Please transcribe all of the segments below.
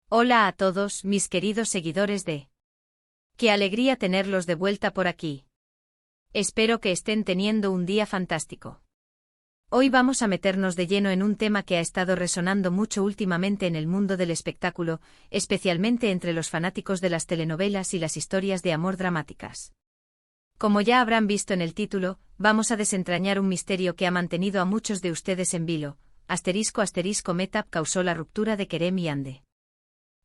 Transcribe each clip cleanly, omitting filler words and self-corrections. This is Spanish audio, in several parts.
Hola a todos, mis queridos seguidores de... ¡Qué alegría tenerlos de vuelta por aquí! Espero que estén teniendo un día fantástico. Hoy vamos a meternos de lleno en un tema que ha estado resonando mucho últimamente en el mundo del espectáculo, especialmente entre los fanáticos de las telenovelas y las historias de amor dramáticas. Como ya habrán visto en el título, vamos a desentrañar un misterio que ha mantenido a muchos de ustedes en vilo. **** Metap causó la ruptura de Kerem y Hande.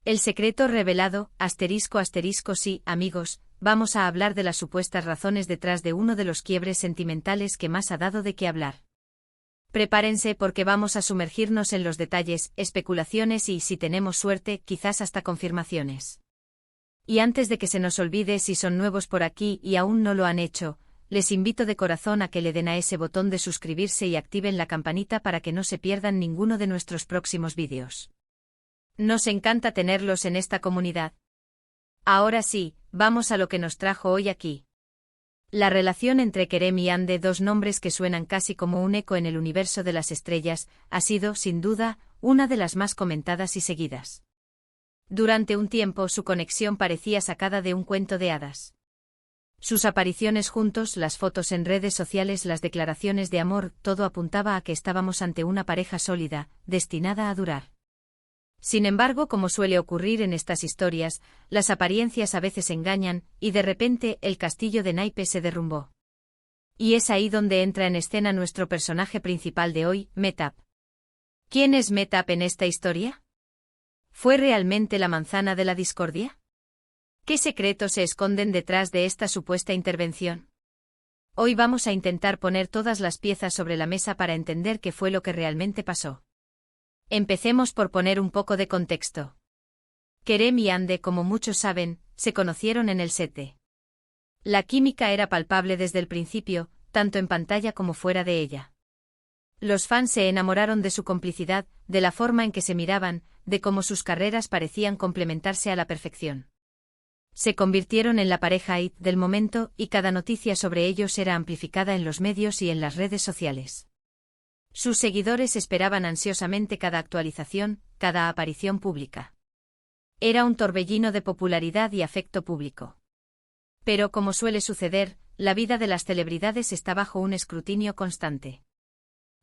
El secreto revelado, ***, sí, amigos, vamos a hablar de las supuestas razones detrás de uno de los quiebres sentimentales que más ha dado de qué hablar. Prepárense porque vamos a sumergirnos en los detalles, especulaciones y, si tenemos suerte, quizás hasta confirmaciones. Y antes de que se nos olvide, si son nuevos por aquí y aún no lo han hecho, les invito de corazón a que le den a ese botón de suscribirse y activen la campanita para que no se pierdan ninguno de nuestros próximos vídeos. Nos encanta tenerlos en esta comunidad. Ahora sí, vamos a lo que nos trajo hoy aquí. La relación entre Kerem y Hande, dos nombres que suenan casi como un eco en el universo de las estrellas, ha sido, sin duda, una de las más comentadas y seguidas. Durante un tiempo su conexión parecía sacada de un cuento de hadas. Sus apariciones juntos, las fotos en redes sociales, las declaraciones de amor, todo apuntaba a que estábamos ante una pareja sólida, destinada a durar. Sin embargo, como suele ocurrir en estas historias, las apariencias a veces engañan, y de repente el castillo de naipes se derrumbó. Y es ahí donde entra en escena nuestro personaje principal de hoy, Metap. ¿Quién es Metap en esta historia? ¿Fue realmente la manzana de la discordia? ¿Qué secretos se esconden detrás de esta supuesta intervención? Hoy vamos a intentar poner todas las piezas sobre la mesa para entender qué fue lo que realmente pasó. Empecemos por poner un poco de contexto. Kerem y Hande, como muchos saben, se conocieron en el set. La química era palpable desde el principio, tanto en pantalla como fuera de ella. Los fans se enamoraron de su complicidad, de la forma en que se miraban, de cómo sus carreras parecían complementarse a la perfección. Se convirtieron en la pareja hit del momento y cada noticia sobre ellos era amplificada en los medios y en las redes sociales. Sus seguidores esperaban ansiosamente cada actualización, cada aparición pública. Era un torbellino de popularidad y afecto público. Pero como suele suceder, la vida de las celebridades está bajo un escrutinio constante.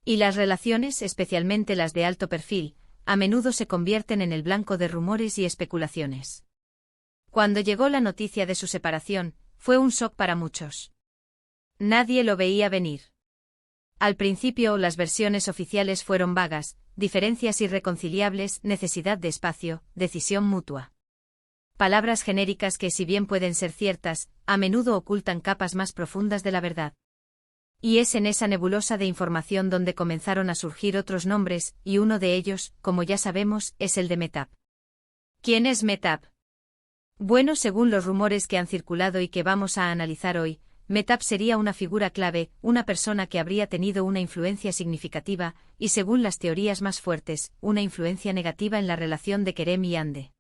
Y las relaciones, especialmente las de alto perfil, a menudo se convierten en el blanco de rumores y especulaciones. Cuando llegó la noticia de su separación, fue un shock para muchos. Nadie lo veía venir. Al principio las versiones oficiales fueron vagas, diferencias irreconciliables, necesidad de espacio, decisión mutua. Palabras genéricas que, si bien pueden ser ciertas, a menudo ocultan capas más profundas de la verdad. Y es en esa nebulosa de información donde comenzaron a surgir otros nombres, y uno de ellos, como ya sabemos, es el de Metap. ¿Quién es Metap? Bueno, según los rumores que han circulado y que vamos a analizar hoy, Metap sería una figura clave, una persona que habría tenido una influencia significativa, y según las teorías más fuertes, una influencia negativa en la relación de Kerem y Hande.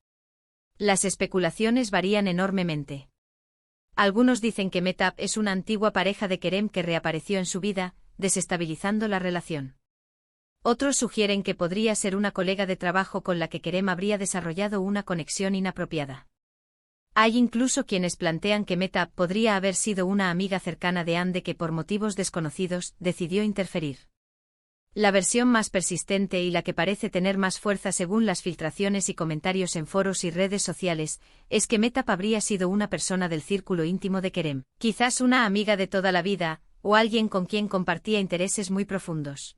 Las especulaciones varían enormemente. Algunos dicen que Metap es una antigua pareja de Kerem que reapareció en su vida, desestabilizando la relación. Otros sugieren que podría ser una colega de trabajo con la que Kerem habría desarrollado una conexión inapropiada. Hay incluso quienes plantean que Metap podría haber sido una amiga cercana de Hande que por motivos desconocidos decidió interferir. La versión más persistente y la que parece tener más fuerza según las filtraciones y comentarios en foros y redes sociales, es que Metap habría sido una persona del círculo íntimo de Kerem, quizás una amiga de toda la vida, o alguien con quien compartía intereses muy profundos.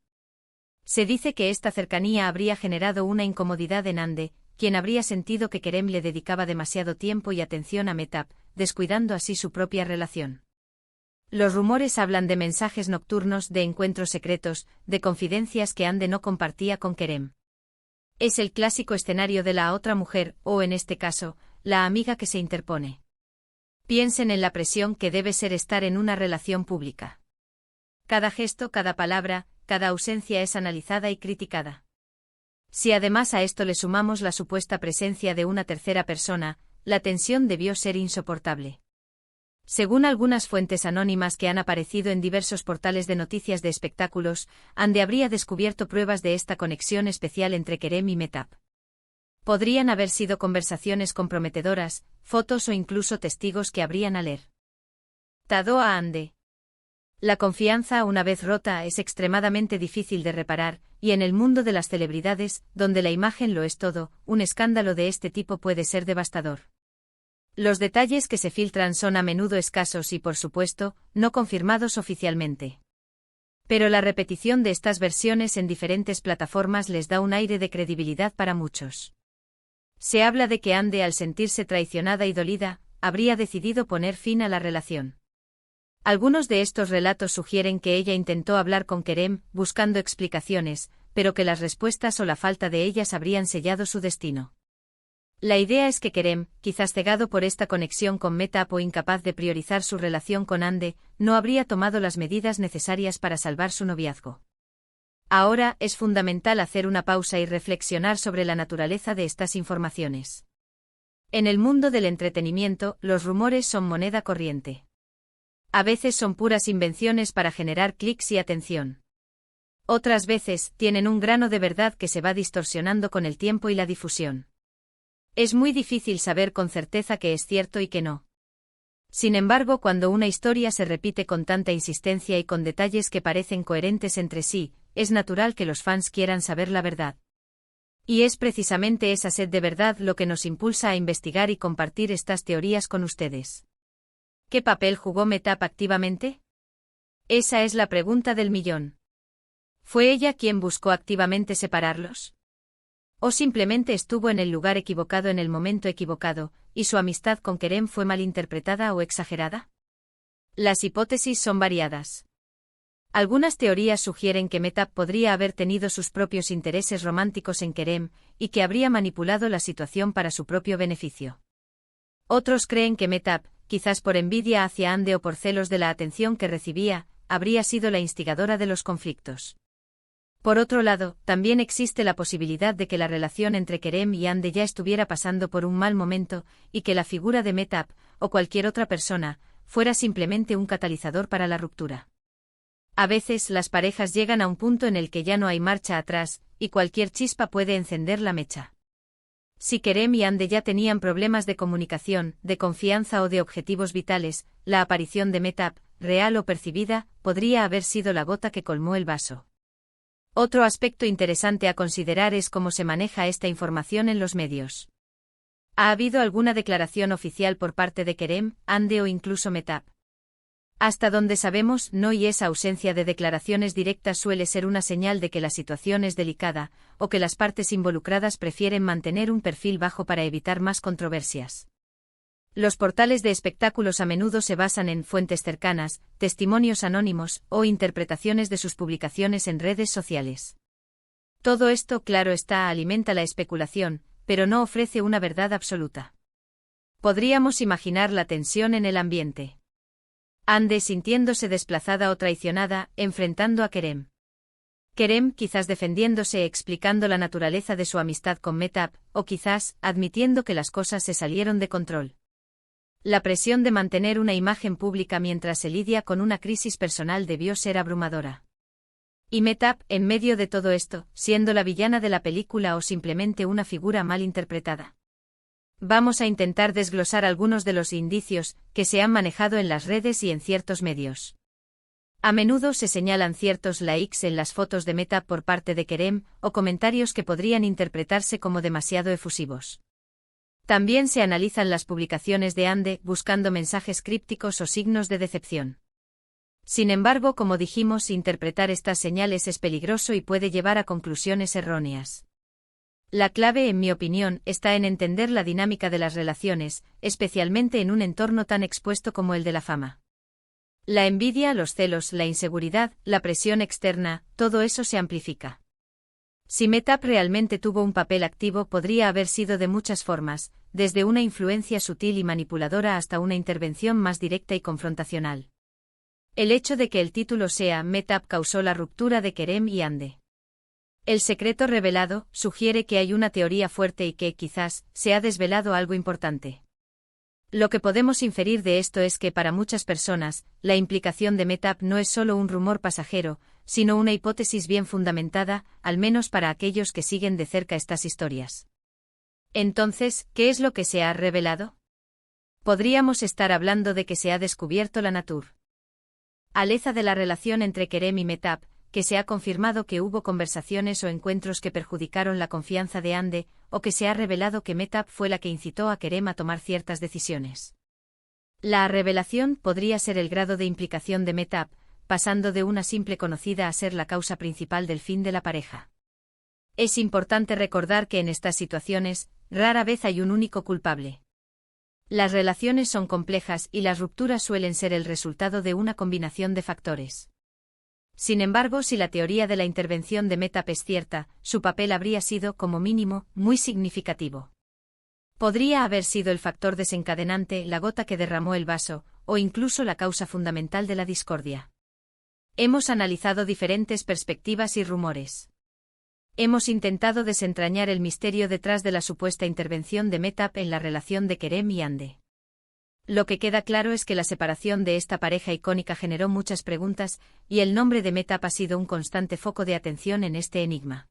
Se dice que esta cercanía habría generado una incomodidad en Hande, quien habría sentido que Kerem le dedicaba demasiado tiempo y atención a Metap, descuidando así su propia relación. Los rumores hablan de mensajes nocturnos, de encuentros secretos, de confidencias que Hande no compartía con Kerem. Es el clásico escenario de la otra mujer, o en este caso, la amiga que se interpone. Piensen en la presión que debe ser estar en una relación pública. Cada gesto, cada palabra, cada ausencia es analizada y criticada. Si además a esto le sumamos la supuesta presencia de una tercera persona, la tensión debió ser insoportable. Según algunas fuentes anónimas que han aparecido en diversos portales de noticias de espectáculos, Hande habría descubierto pruebas de esta conexión especial entre Kerem y Metap. Podrían haber sido conversaciones comprometedoras, fotos o incluso testigos que habrían alertado a Ande. La confianza, una vez rota, es extremadamente difícil de reparar, y en el mundo de las celebridades, donde la imagen lo es todo, un escándalo de este tipo puede ser devastador. Los detalles que se filtran son a menudo escasos y, por supuesto, no confirmados oficialmente. Pero la repetición de estas versiones en diferentes plataformas les da un aire de credibilidad para muchos. Se habla de que Ande, al sentirse traicionada y dolida, habría decidido poner fin a la relación. Algunos de estos relatos sugieren que ella intentó hablar con Kerem, buscando explicaciones, pero que las respuestas o la falta de ellas habrían sellado su destino. La idea es que Kerem, quizás cegado por esta conexión con Mehtap o incapaz de priorizar su relación con Ande, no habría tomado las medidas necesarias para salvar su noviazgo. Ahora es fundamental hacer una pausa y reflexionar sobre la naturaleza de estas informaciones. En el mundo del entretenimiento, los rumores son moneda corriente. A veces son puras invenciones para generar clics y atención. Otras veces, tienen un grano de verdad que se va distorsionando con el tiempo y la difusión. Es muy difícil saber con certeza qué es cierto y qué no. Sin embargo, cuando una historia se repite con tanta insistencia y con detalles que parecen coherentes entre sí, es natural que los fans quieran saber la verdad. Y es precisamente esa sed de verdad lo que nos impulsa a investigar y compartir estas teorías con ustedes. ¿Qué papel jugó Mehtap activamente? Esa es la pregunta del millón. ¿Fue ella quien buscó activamente separarlos? ¿O simplemente estuvo en el lugar equivocado en el momento equivocado, y su amistad con Kerem fue malinterpretada o exagerada? Las hipótesis son variadas. Algunas teorías sugieren que Mehtap podría haber tenido sus propios intereses románticos en Kerem, y que habría manipulado la situación para su propio beneficio. Otros creen que Mehtap, quizás por envidia hacia Ande o por celos de la atención que recibía, habría sido la instigadora de los conflictos. Por otro lado, también existe la posibilidad de que la relación entre Kerem y Ande ya estuviera pasando por un mal momento, y que la figura de Mehtap, o cualquier otra persona, fuera simplemente un catalizador para la ruptura. A veces las parejas llegan a un punto en el que ya no hay marcha atrás, y cualquier chispa puede encender la mecha. Si Kerem y Ande ya tenían problemas de comunicación, de confianza o de objetivos vitales, la aparición de Mehtap, real o percibida, podría haber sido la gota que colmó el vaso. Otro aspecto interesante a considerar es cómo se maneja esta información en los medios. ¿Ha habido alguna declaración oficial por parte de Kerem, Ande o incluso Mehtap? Hasta donde sabemos, no, y esa ausencia de declaraciones directas suele ser una señal de que la situación es delicada, o que las partes involucradas prefieren mantener un perfil bajo para evitar más controversias. Los portales de espectáculos a menudo se basan en fuentes cercanas, testimonios anónimos o interpretaciones de sus publicaciones en redes sociales. Todo esto, claro está, alimenta la especulación, pero no ofrece una verdad absoluta. Podríamos imaginar la tensión en el ambiente. Ande sintiéndose desplazada o traicionada, enfrentando a Kerem. Kerem quizás defendiéndose, explicando la naturaleza de su amistad con Mehtap, o quizás admitiendo que las cosas se salieron de control. La presión de mantener una imagen pública mientras se lidia con una crisis personal debió ser abrumadora. Y Mehtap, en medio de todo esto, siendo la villana de la película o simplemente una figura mal interpretada. Vamos a intentar desglosar algunos de los indicios que se han manejado en las redes y en ciertos medios. A menudo se señalan ciertos likes en las fotos de Mehtap por parte de Kerem, o comentarios que podrían interpretarse como demasiado efusivos. También se analizan las publicaciones de Ande, buscando mensajes crípticos o signos de decepción. Sin embargo, como dijimos, interpretar estas señales es peligroso y puede llevar a conclusiones erróneas. La clave, en mi opinión, está en entender la dinámica de las relaciones, especialmente en un entorno tan expuesto como el de la fama. La envidia, los celos, la inseguridad, la presión externa, todo eso se amplifica. Si Mehtap realmente tuvo un papel activo, podría haber sido de muchas formas, desde una influencia sutil y manipuladora hasta una intervención más directa y confrontacional. El hecho de que el título sea Mehtap causó la ruptura de Kerem y Ande. El secreto revelado sugiere que hay una teoría fuerte y que, quizás, se ha desvelado algo importante. Lo que podemos inferir de esto es que para muchas personas, la implicación de Mehtap no es solo un rumor pasajero, sino una hipótesis bien fundamentada, al menos para aquellos que siguen de cerca estas historias. Entonces, ¿qué es lo que se ha revelado? Podríamos estar hablando de que se ha descubierto la naturaleza de la relación entre Kerem y Mehtap, que se ha confirmado que hubo conversaciones o encuentros que perjudicaron la confianza de Hande, o que se ha revelado que Mehtap fue la que incitó a Kerem a tomar ciertas decisiones. La revelación podría ser el grado de implicación de Mehtap, pasando de una simple conocida a ser la causa principal del fin de la pareja. Es importante recordar que en estas situaciones, rara vez hay un único culpable. Las relaciones son complejas y las rupturas suelen ser el resultado de una combinación de factores. Sin embargo, si la teoría de la intervención de Mehtap es cierta, su papel habría sido, como mínimo, muy significativo. Podría haber sido el factor desencadenante, la gota que derramó el vaso, o incluso la causa fundamental de la discordia. Hemos analizado diferentes perspectivas y rumores. Hemos intentado desentrañar el misterio detrás de la supuesta intervención de Mehtap en la relación de Kerem y Hande. Lo que queda claro es que la separación de esta pareja icónica generó muchas preguntas, y el nombre de Mehtap ha sido un constante foco de atención en este enigma.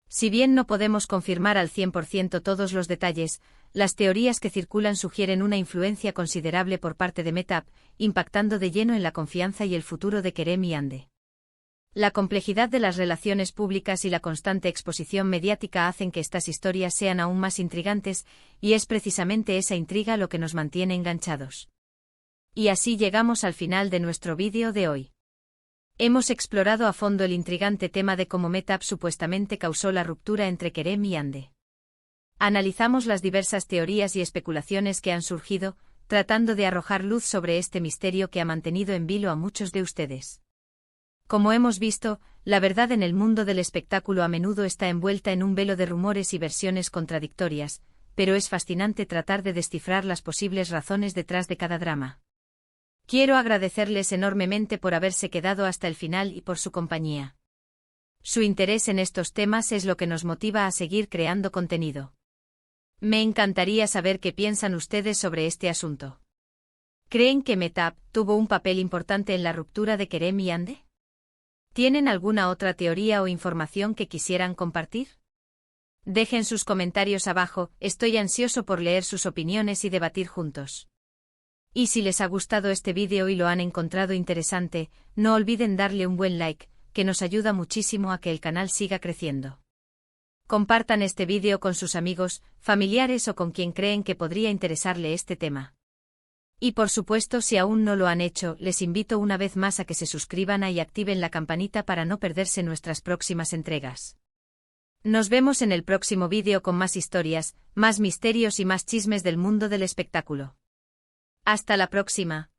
Si bien no podemos confirmar al 100% todos los detalles, las teorías que circulan sugieren una influencia considerable por parte de Mehtap, impactando de lleno en la confianza y el futuro de Kerem y Hande. La complejidad de las relaciones públicas y la constante exposición mediática hacen que estas historias sean aún más intrigantes, y es precisamente esa intriga lo que nos mantiene enganchados. Y así llegamos al final de nuestro vídeo de hoy. Hemos explorado a fondo el intrigante tema de cómo Mehtap supuestamente causó la ruptura entre Kerem y Hande. Analizamos las diversas teorías y especulaciones que han surgido, tratando de arrojar luz sobre este misterio que ha mantenido en vilo a muchos de ustedes. Como hemos visto, la verdad en el mundo del espectáculo a menudo está envuelta en un velo de rumores y versiones contradictorias, pero es fascinante tratar de descifrar las posibles razones detrás de cada drama. Quiero agradecerles enormemente por haberse quedado hasta el final y por su compañía. Su interés en estos temas es lo que nos motiva a seguir creando contenido. Me encantaría saber qué piensan ustedes sobre este asunto. ¿Creen que Mehtap tuvo un papel importante en la ruptura de Kerem y Hande? ¿Tienen alguna otra teoría o información que quisieran compartir? Dejen sus comentarios abajo, estoy ansioso por leer sus opiniones y debatir juntos. Y si les ha gustado este vídeo y lo han encontrado interesante, no olviden darle un buen like, que nos ayuda muchísimo a que el canal siga creciendo. Compartan este vídeo con sus amigos, familiares o con quien creen que podría interesarle este tema. Y por supuesto, si aún no lo han hecho, les invito una vez más a que se suscriban y activen la campanita para no perderse nuestras próximas entregas. Nos vemos en el próximo vídeo con más historias, más misterios y más chismes del mundo del espectáculo. Hasta la próxima.